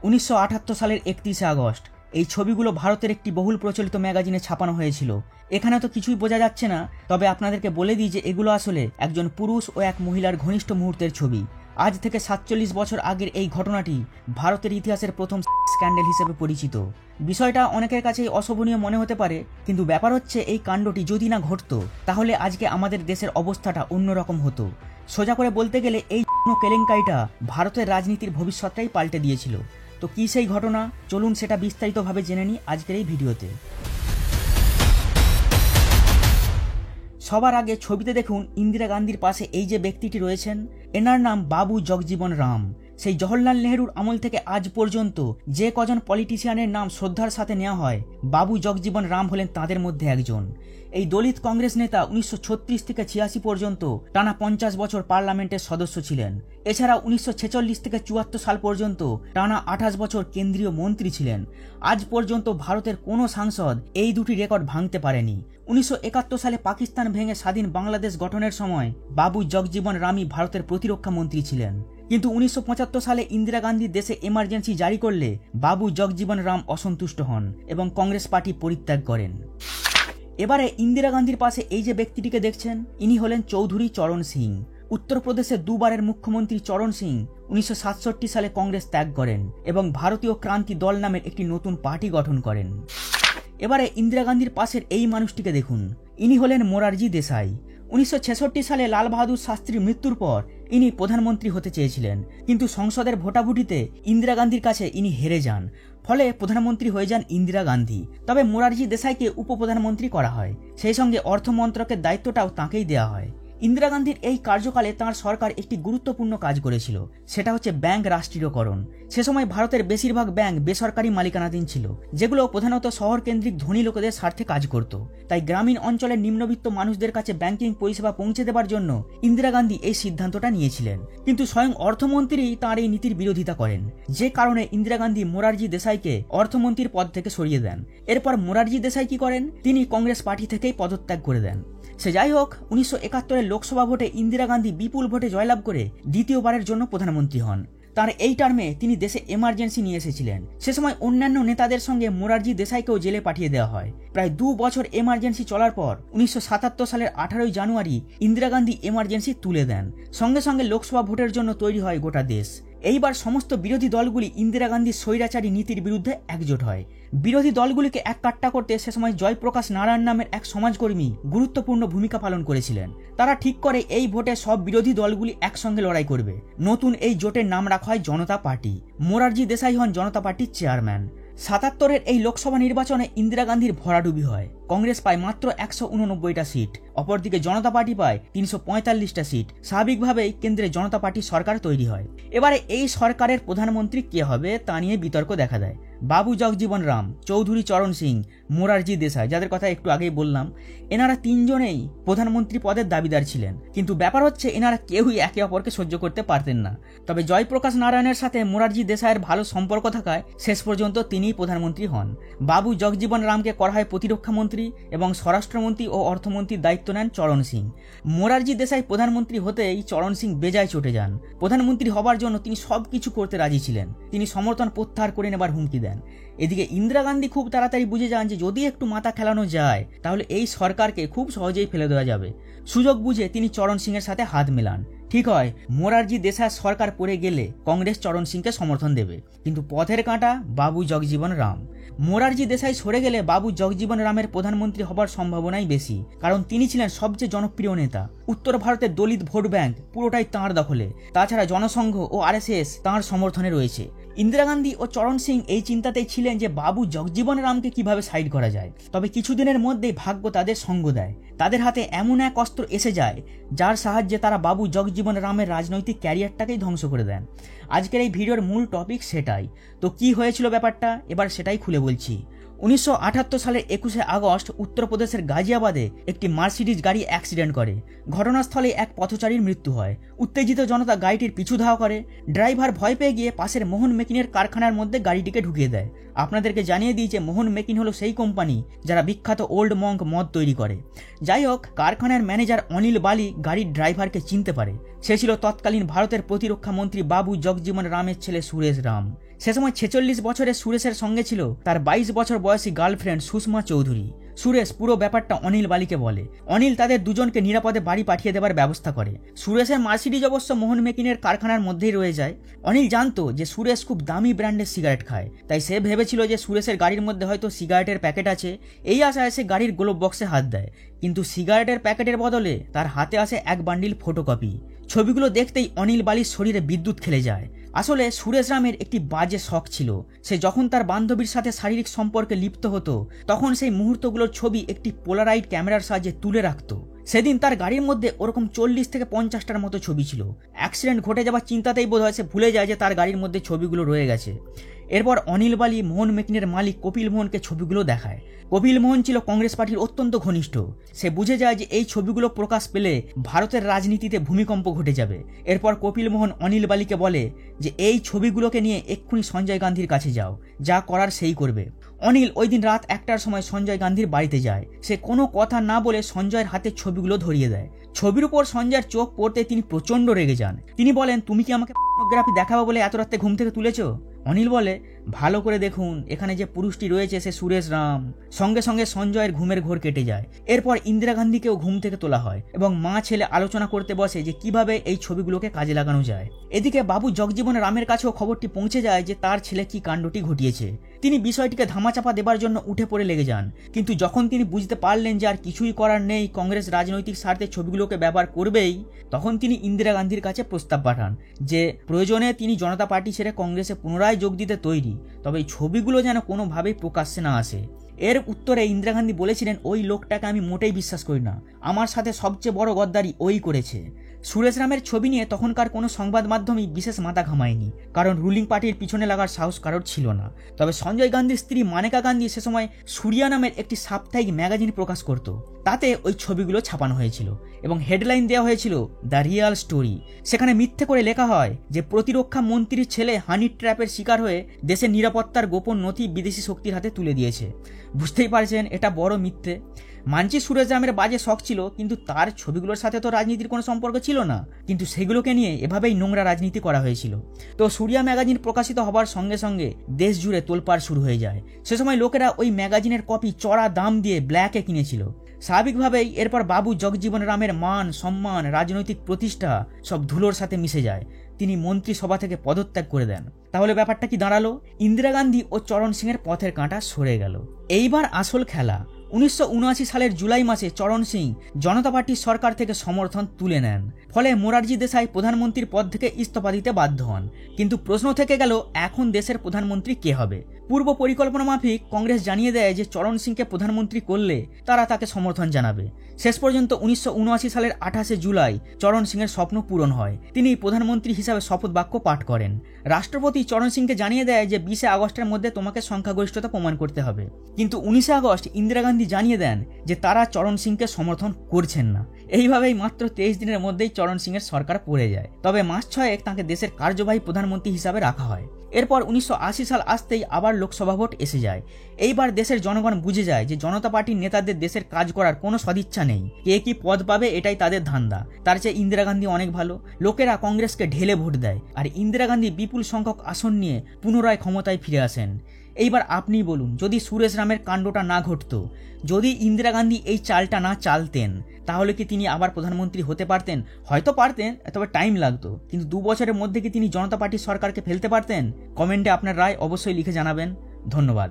1978 সালের 31শে আগস্ট এই ছবিগুলো ভারতের একটি বহুল প্রচলিত ম্যাগাজিনে ছাপানো হয়েছিল। এখানে তো কিছুই বোঝা যাচ্ছে না, তবে আপনাদেরকে বলে দিই যে এগুলো আসলে একজন পুরুষ ও এক মহিলার ঘনিষ্ঠ মুহূর্তের ছবি। আজ থেকে 47 বছর আগের এই ঘটনাটি ভারতের ইতিহাসের প্রথম স্ক্যান্ডেল হিসেবে পরিচিত। বিষয়টা অনেকের কাছেই অশোভনীয় মনে হতে পারে, কিন্তু ব্যাপার হচ্ছে এই কাণ্ডটি যদি না ঘটতো তাহলে আজকে আমাদের দেশের অবস্থাটা অন্যরকম হতো। সোজা করে বলতে গেলে এই কেলেঙ্কারিটা ভারতের রাজনীতির ভবিষ্যৎটাই পাল্টে দিয়েছিল। তো কি সেই ঘটনা, চলুন সেটা বিস্তারিতভাবে জেনে নিই আজকের এই ভিডিওতে। সবার আগে ছবিতে দেখুন ইন্দিরা গান্ধীর পাশে এই যে ব্যক্তিটি রয়েছেন, এনার নাম বাবু জগজীবন রাম। সেই জওহরলাল নেহরুর আমল থেকে আজ পর্যন্ত যে কজন পলিটিশিয়ানের নাম শ্রদ্ধার সাথে নেওয়া হয়, বাবু জগজীবন রাম হলেন তাদের মধ্যে একজন। এই দলিত কংগ্রেস নেতা 1936 থেকে 86 পর্যন্ত টানা 50 বছর পার্লামেন্টের সদস্য ছিলেন। এছাড়া 1946 থেকে 74 সাল পর্যন্ত টানা 28 বছর কেন্দ্রীয় মন্ত্রী ছিলেন। আজ পর্যন্ত ভারতের কোনো সাংসদ এই দুটি রেকর্ড ভাঙতে পারেনি। 1971 সালে পাকিস্তান ভেঙে স্বাধীন বাংলাদেশ গঠনের সময় বাবু জগজীবন রামই ভারতের প্রতিরক্ষা মন্ত্রী ছিলেন। কিন্তু 1975 সালে ইন্দিরা গান্ধী দেশে এমার্জেন্সি জারি করলে বাবু জগজীবন রাম অসন্তুষ্ট হন এবং কংগ্রেস পার্টি পরিত্যাগ করেন। এবারে ইন্দিরা গান্ধীর পাশে এই যে ব্যক্তিটিকে দেখছেন, ইনি হলেন চৌধুরী চরণ সিং। উত্তরপ্রদেশের দুবারের মুখ্যমন্ত্রী চরণ সিং 1967 সালে কংগ্রেস ত্যাগ করেন এবং ভারতীয় ক্রান্তি দল নামের একটি নতুন পার্টি গঠন করেন। এবারে ইন্দিরা গান্ধীর পাশের এই মানুষটিকে দেখুন, ইনি হলেন মোরারজি দেশাই। 1966 সালে লাল বাহাদুর শাস্ত্রীর মৃত্যুর পর ইনি প্রধানমন্ত্রী হতে চেয়েছিলেন, কিন্তু সংসদের ভোটাভুটিতে ইন্দিরা গান্ধীর কাছে ইনি হেরে যান। ফলে প্রধানমন্ত্রী হয়ে যান ইন্দিরা গান্ধী। তবে মোরারজি দেশাইকে উপপ্রধানমন্ত্রী করা হয়, সেই সঙ্গে অর্থ মন্ত্রকের দায়িত্বটাও তাঁকেই দেওয়া হয়। ইন্দিরা গান্ধীর এই কার্যকালে তাঁর সরকার একটি গুরুত্বপূর্ণ কাজ করেছিল, সেটা হচ্ছে ব্যাংক রাষ্ট্রীয়করণ। সে সময় ভারতের বেশিরভাগ ব্যাংক বেসরকারি মালিকানাধীন ছিল, যেগুলো প্রধানত শহর কেন্দ্রিক ধনী লোকেদের স্বার্থে কাজ করত। তাই গ্রামীণ অঞ্চলের নিম্নবিত্ত মানুষদের কাছে ব্যাংকিং পরিষেবা পৌঁছে দেওয়ার জন্য ইন্দিরা গান্ধী এই সিদ্ধান্তটা নিয়েছিলেন। কিন্তু স্বয়ং অর্থমন্ত্রী তাঁর এই নীতির বিরোধিতা করেন, যে কারণে ইন্দিরা গান্ধী মোরারজি দেশাইকে অর্থমন্ত্রীর পদ থেকে সরিয়ে দেন। এরপর মোরারজি দেশাই কি করেন, তিনি কংগ্রেস পার্টি থেকেই পদত্যাগ করে দেন। সে যাই হোক, 1971 লোকসভা ভোটে ইন্দিরা গান্ধী বিপুল ভোটে জয়লাভ করে দ্বিতীয়বারের জন্য প্রধানমন্ত্রী হন। তার এই টার্মে তিনি দেশে এমার্জেন্সি নিয়ে এসেছিলেন। সে সময় অন্যান্য নেতাদের সঙ্গে মোরারজি দেশাইকেও জেলে পাঠিয়ে দেওয়া হয়। প্রায় 2 বছর এমার্জেন্সি চলার পর 1977 সালের 18 জানুয়ারি ইন্দিরা গান্ধী এমার্জেন্সি তুলে দেন। সঙ্গে সঙ্গে লোকসভা ভোটের জন্য তৈরি হয় গোটা দেশ। এইবার সমস্ত বিরোধী দলগুলি ইন্দিরা গান্ধীর স্বৈরাচারী নীতির বিরুদ্ধে একজোট হয়। বিরোধী দলগুলিকে এক কাট্টা করতে সে সময় জয়প্রকাশ নারায়ণ নামের এক সমাজকর্মী গুরুত্বপূর্ণ ভূমিকা পালন করেছিলেন। তারা ঠিক করে এই ভোটে সব বিরোধী দলগুলি একসঙ্গে লড়াই করবে। নতুন এই জোটের নাম রাখা হয় জনতা পার্টি। মোরারজি দেশাই হন জনতা পার্টির চেয়ারম্যান। 77-এর এই লোকসভা নির্বাচনে ইন্দিরা গান্ধীর ভরাডুবি হয়। কংগ্রেস পায় মাত্র 189টা সিট, অপরদিকে জনতা পার্টি পায় 345টা সিট। স্বাভাবিকভাবেই কেন্দ্রে জনতা পার্টির সরকার তৈরি হয়। এবারে এই সরকারের প্রধানমন্ত্রী কে হবে তা নিয়ে বিতর্ক দেখা দেয়। বাবু জগজীবন রাম, চৌধুরী চরণ সিং, মোরারজি দেশাই, যাদের কথা একটু আগেই বললাম, এনারা তিনজনেই প্রধানমন্ত্রী পদের দাবিদার ছিলেন। কিন্তু ব্যাপার হচ্ছে এনারা কেউই একে অপরকে সহ্য করতে পারতেন না। তবে জয়প্রকাশ নারায়ণের সাথে মোরারজি দেশাইয়ের ভালো সম্পর্ক থাকায় শেষ পর্যন্ত তিনিই প্রধানমন্ত্রী হন। বাবু জগজীবন রামকে করা হয় প্রতিরক্ষা মন্ত্রী এবং স্বরাষ্ট্রমন্ত্রী ও অর্থমন্ত্রীর দায়িত্ব নেন চরণ সিং। মোরারজি দেশাই প্রধানমন্ত্রী হতেই চরণ সিং বেজায় চটে যান। প্রধানমন্ত্রী হবার জন্য তিনি সবকিছু করতে রাজি ছিলেন। তিনি সমর্থন প্রত্যাহার করে নেবার হুমকি দেন। এদিকে ইন্দিরা গান্ধী খুব তাড়াতাড়ি বুঝে যান যে যদি একটু মাথা খেলানো যায় তাহলে এই সরকারকে খুব সহজেই ফেলে দেওয়া যাবে। সুযোগ বুঝে তিনি চরণ সিং এর সাথে হাত মেলান। ঠিক হয়, মোরারজি দেশাই সরকার পড়ে গেলে কংগ্রেস চরণ সিংকে সমর্থন দেবে, কিন্তু পথের কাঁটা বাবু জগজীবন রাম। মোরারজি দেশাই সরে গেলে বাবু জগজীবন রামের প্রধানমন্ত্রী হবার সম্ভাবনাই বেশি, কারণ তিনি ছিলেন সবচেয়ে জনপ্রিয় নেতা। উত্তর ভারতের দলিত ভোট ব্যাংক পুরোটাই তাঁর দখলে। তাছাড়া জনসংঘ ও RSS তাঁর সমর্থনে রয়েছে। ইন্দিরা গান্ধী ও চরণ সিং এই চিন্তাতেই ছিলেন যে বাবু জগজীবন রামকে কিভাবে সাইড করা যায়। তবে কিছুদিনের মধ্যেই ভাগ্য তাদের সঙ্গ দেয়। তাদের হাতে এমন এক অস্ত্র এসে যায় যার সাহায্যে তারা বাবু জগজীবন রামের রাজনৈতিক ক্যারিয়ারটাকেই ধ্বংস করে দেন। আজকের এই ভিডিওর মূল টপিক সেটাই। তো কি হয়েছিল ব্যাপারটা, এবার সেটাই খুলে বলছি। 1978 সালের 21শে আগস্ট উত্তরপ্রদেশের গাজিয়াবাদে একটি মার্সিডিজ গাড়ি অ্যাক্সিডেন্ট করে। ঘটনাস্থলে এক পথচারীর মৃত্যু হয়। উত্তেজিত জনতা গাড়িটির পিছু ধাওয়া করে। ড্রাইভার ভয় পেয়ে গিয়ে পাশের মোহন মেকিনের কারখানার মধ্যে গাড়িটিকে ঢুকিয়ে দেয়। আপনাদেরকে জানিয়ে দিই যে মোহন মেকিন হলো সেই কোম্পানি যারা বিখ্যাত ওল্ড মঙ্ক মদ তৈরি করে। যাই হোক, কারখানার ম্যানেজার অনিল বালি গাড়ির ড্রাইভারকে চিনতে পারে। সে ছিল তৎকালীন ভারতের প্রতিরক্ষা মন্ত্রী বাবু জগজীবন রামের ছেলে সুরেশ রাম। সে সময় 46 বছরের সুরেশের সঙ্গে ছিল তার 22 বছর বয়সী গার্লফ্রেন্ড সুষমা চৌধুরী। সুরেশ পুরো ব্যাপারটা অনিল বালিকে বলে। অনিল তাদের দুজনকে নিরাপদে বাড়ি পাঠিয়ে দেবার ব্যবস্থা করে। সুরেশের মার্সিডিজ অবশ্য মোহন মেকিনের কারখানার মধ্যেই রয়ে যায়। অনিল জানতো যে সুরেশ খুব দামি ব্র্যান্ডের সিগারেট খায়, তাই সে ভেবেছিল যে সুরেশের গাড়ির মধ্যে হয়তো সিগারেটের প্যাকেট আছে। এই আশায় সে গাড়ির গ্লোভ বক্সে হাত দেয়, কিন্তু সিগারেটের প্যাকেটের বদলে তার হাতে আসে এক বান্ডিল ফটোকপি। ছবিগুলো দেখতেই অনিল বালির শরীরে বিদ্যুৎ খেলে যায়। আসলে সুরেশ রামের একটি বাজে শখ ছিল। সে যখন তার বান্ধবীর সাথে শারীরিক সম্পর্কে লিপ্ত হতো তখন সেই মুহূর্তগুলোর ছবি একটি পোলারাইড ক্যামেরার সাহায্যে তুলে রাখত। সেদিন তার গাড়ির মধ্যে ওরকম 40 থেকে 50টার মতো ছবি ছিল। অ্যাক্সিডেন্ট ঘটে যাওয়ার চিন্তাতেই বোধহয় সে ভুলে যায় যে তার গাড়ির মধ্যে ছবিগুলো রয়ে গেছে। এরপর অনিল বালি মোহন মেকিনের মালিক কপিল মোহনকে ছবিগুলো দেখায়। কপিল মোহন ছিল কংগ্রেস পার্টির অত্যন্ত ঘনিষ্ঠ। সে বুঝে যায় যে এই ছবিগুলো প্রকাশ পেলে ভারতের রাজনীতিতে ভূমিকম্প ঘটে যাবে। এরপর কপিল মোহন অনিল বালিকে বলে যে এই ছবিগুলোকে নিয়ে এক্ষুনি সঞ্জয় গান্ধীর কাছে যাও, যা করার সেই করবে। অনিল ওই দিন রাত 1টার সময় সঞ্জয় গান্ধীর বাড়িতে যায়। সে কোনো কথা না বলে সঞ্জয়ের হাতে ছবিগুলো ধরিয়ে দেয়। ছবির উপর সঞ্জয়ের চোখ পড়তে তিনি প্রচন্ড রেগে যান। তিনি বলেন, তুমি কি আমাকে পর্নোগ্রাফি দেখাবো বলে এত রাতে ঘুম থেকে তুলেছো? অনিল বলে, ভালো করে দেখুন, এখানে যে পুরুষটি রয়েছে সে সুরেশ রাম। সঙ্গে সঙ্গে সঞ্জয়ের ঘুমের ঘোর কেটে যায়। এরপর ইন্দিরা গান্ধীকেও ঘুম থেকে তোলা হয় এবং মা ছেলে আলোচনা করতে বসে যে কিভাবে এই ছবিগুলোকে কাজে লাগানো যায়। এদিকে বাবু জগজীবন রামের কাছেও খবরটি পৌঁছে যায় যে তার ছেলে কি কাণ্ডটি ঘটিয়েছে। তিনি বিষয়টিকে ধামাচাপা দেবার জন্য উঠে পড়ে লেগে যান, কিন্তু যখন তিনি বুঝতে পারলেন যে আর কিছুই করার নেই, কংগ্রেস রাজনৈতিক স্বার্থে ছবিগুলোকে ব্যবহার করবেই, তখন তিনি ইন্দিরা গান্ধীর কাছে প্রস্তাব পাঠান যে প্রয়োজনে তিনি জনতা পার্টি ছেড়ে কংগ্রেসে পুনরায় যোগ দিতে তৈরি, তবে এই ছবিগুলো যেন কোনোভাবেই প্রকাশ্যে না আসে। এর উত্তরে ইন্দিরা গান্ধী বলেছিলেন, ওই লোকটাকে আমি মোটেই বিশ্বাস করি না, আমার সাথে সবচেয়ে বড় গদ্দারি ওই করেছে। সুরেশ রামের ছবি নিয়ে তখনকার কোনো সংবাদ মাধ্যমই বিশেষ মাথা ঘামায়নি, কারণ রুলিং পার্টির পিছনে লাগার সাহস কারোর ছিল না। তবে সঞ্জয় গান্ধীর স্ত্রী মানেকা গান্ধী সে সময় সূর্যা নামের একটি সাপ্তাহিক ম্যাগাজিন প্রকাশ করত। তাতে ওই ছবিগুলো ছাপানো হয়েছিল এবং হেডলাইন দেওয়া হয়েছিল দ্য রিয়াল স্টোরি। সেখানে মিথ্যে করে লেখা হয় যে প্রতিরক্ষা মন্ত্রীর ছেলে হানি ট্র্যাপের শিকার হয়ে দেশের নিরাপত্তার গোপন নথি বিদেশি শক্তির হাতে তুলে দিয়েছে। বুঝতেই পারছেন এটা বড় মিথ্যে। মানছি সুরেশ রামের বাজে শখ ছিল, কিন্তু তার ছবিগুলোর সাথে তো রাজনীতির কোনো সম্পর্ক ছিল না। কিন্তু সেগুলোকে নিয়ে এভাবেই নোংরা রাজনীতি করা হয়েছিল। তো সূর্যা ম্যাগাজিন প্রকাশিত হবার সঙ্গে সঙ্গে দেশ জুড়ে তোলপাড় শুরু হয়ে যায়। সে সময় লোকেরা ওই ম্যাগাজিনের কপি চড়া দাম দিয়ে ব্ল্যাকে কিনেছিল। স্বাভাবিকভাবেই এরপর বাবু জগজীবন রামের মান সম্মান রাজনৈতিক প্রতিষ্ঠা সব ধুলোর সাথে মিশে যায়। তিনি মন্ত্রিসভা থেকে পদত্যাগ করে দেন। তাহলে ব্যাপারটা কি দাঁড়ালো? ইন্দিরা গান্ধী ও চরণ সিংয়ের পথের কাঁটা সরে গেল। এইবার আসল খেলা। 1979 সালের জুলাই মাসে চরণ সিং জনতা পার্টির সরকার থেকে সমর্থন তুলে নেন। ফলে মোরারজি দেশাই প্রধানমন্ত্রীর পদ থেকে ইস্তফা দিতে বাধ্য হন। কিন্তু প্রশ্ন থেকে গেল, এখন দেশের প্রধানমন্ত্রী কে হবে? পূর্ব পরিকল্পনা মাফিক কংগ্রেস জানিয়ে দেয় যে চরণ সিংকে প্রধানমন্ত্রী করলে তারা তাকে সমর্থন জানাবে। শেষ পর্যন্ত 1979 সালের 28 জুলাই চরণ সিংয়ের স্বপ্ন পূরণ হয়। তিনি প্রধানমন্ত্রী হিসাবে শপথ বাক্য পাঠ করেন। রাষ্ট্রপতি চরণ সিংকে জানিয়ে দেয় যে 20 আগস্টের মধ্যে তোমাকে সংখ্যাগরিষ্ঠতা প্রমাণ করতে হবে। কিন্তু 19 আগস্ট ইন্দিরা গান্ধী জানিয়ে দেন যে তারা চরণ সিংকে সমর্থন করছেন না। এইভাবেই মাত্র 23 দিনের মধ্যেই চরণ সিংয়ের সরকার পড়ে যায়। তবে মাস 6 তাঁকে দেশের কার্যবাহী প্রধানমন্ত্রী হিসাবে রাখা হয়। এরপর 1980 সাল আসতেই আবার লোকসভা ভোট এসে যায়। এইবার দেশের জনগণ বুঝে যায় যে জনতা পার্টির নেতাদের দেশের কাজ করার কোনো সদিচ্ছা নেই। কে কি পদ পাবে এটাই তাদের ধান্দা। তার চেয়ে ইন্দিরা গান্ধী অনেক ভালো। লোকেরা কংগ্রেসকে ঢেলে ভোট দেয় আর ইন্দিরা গান্ধী বিপুল সংখ্যক আসন নিয়ে পুনরায় ক্ষমতায় ফিরে আসেন। এইবার আপনিই বলুন, যদি সুরেশ রামের কাণ্ডটা না ঘটতো, যদি ইন্দিরা গান্ধী এই চালটা না চালতেন, তাহলে কি তিনি আবার প্রধানমন্ত্রী হতে পারতেন? হয়তো পারতেন, তবে টাইম লাগতো। কিন্তু 2 বছরের মধ্যে কি তিনি জনতা পার্টির সরকারকে ফেলতে পারতেন? কমেন্টে আপনার রায় অবশ্যই লিখে জানাবেন। ধন্যবাদ।